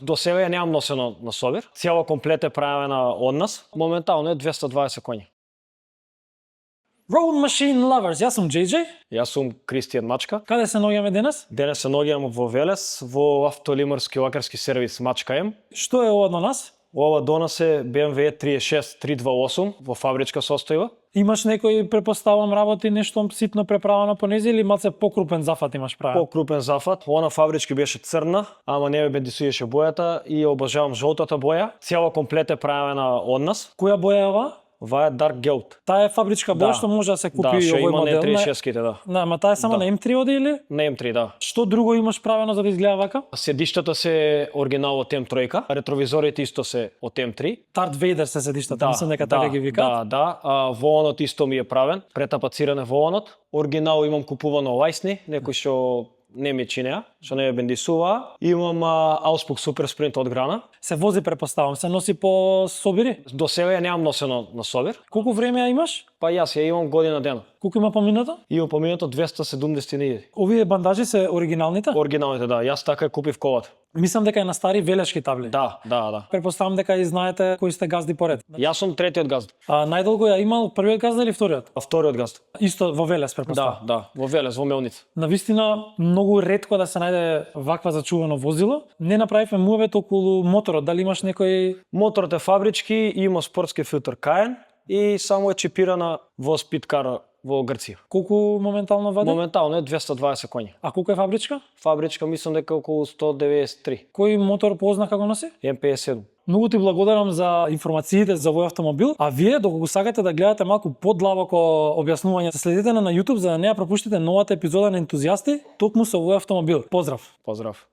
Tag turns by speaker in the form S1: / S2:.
S1: До сега ја немам носено на собир. Цела комплет е правена од нас. Моментално е 220 коњи.
S2: Road Machine Lovers, јас сум JJ.
S1: Јас сум Кристијан Мачка.
S2: Каде се наоѓаме денес?
S1: Денес се наоѓаме во Велес, во автолимарски лакарски сервис Мачка М.
S2: Што е ова до нас?
S1: Ова до нас е BMW 36 328 во фабричка состојба.
S2: Имаш некој, препоставам, работи нешто ситно преправено по низ или малце покрупен зафат имаш правен?
S1: Покрупен зафат. Она фабрички беше црна, ама не ме бендисуеше бојата и обожавам жолтата боја. Цела комплет е правена од нас.
S2: Која боја е ова?
S1: Ова е Dark Gold.
S2: Таа е фабричка боја
S1: Да.
S2: што може да се купи
S1: што
S2: овој
S1: има
S2: модел.
S1: на 36-ките, да.
S2: Да, ма таа е само
S1: Да.
S2: на M3 оди или?
S1: На M3, да.
S2: Што друго имаш правено за да изгледа вака?
S1: Седиштата се оригинал од M3, ретровизорите исто се од M3.
S2: Дарт Вейдер се седиштата, мислам дека така ги викаат.
S1: Да. Воланот исто ми е правен, претапациране воланот. Оригинал имам купувано лајсни, некои што не ми чинеа, што не ме бендисуваа. Имам Auspux Super Sprint од Грана.
S2: Се вози, препоставам, се носи по собири.
S1: До сега ја немам носено на собир.
S2: Колку време ја имаш?
S1: Па јас ја имам година дена.
S2: Колку има поминато?
S1: Имам поминато 270.000.
S2: Овие бандажи се оригиналните?
S1: Оригиналните, да. Јас така ја купив колата.
S2: Мислам дека е на стари велешки табли.
S1: Да.
S2: Препоставам дека и знаете кои сте газди поред.
S1: Јас сум третиот газд,
S2: Најдолго ја имал првиот газда или вториот?
S1: а вториот газд.
S2: Исто во Велес, препоставам.
S1: Да, во Велес, во Мелница.
S2: Навистина, многу ретко да се најде ваква зачувано возило. Не направивме мувет околу моторот. Дали имаш некој...
S1: Моторот е фабрички, има спортски филтер Каен и само е чипирана во спидкар во Грција.
S2: Колку моментално вади?
S1: Моментално е 220 коњи.
S2: А колку е фабричка?
S1: Фабричка мислам дека околу 193.
S2: Кој мотор позна како носи?
S1: М57.
S2: Многу ти благодарам за информациите за овој автомобил, а вие доколку сакате да гледате малку подлабоко објаснување, следете на YouTube за да не ја пропуштите новата епизода на Ентузијасти, токму со овој автомобил. Поздрав!
S1: Поздрав.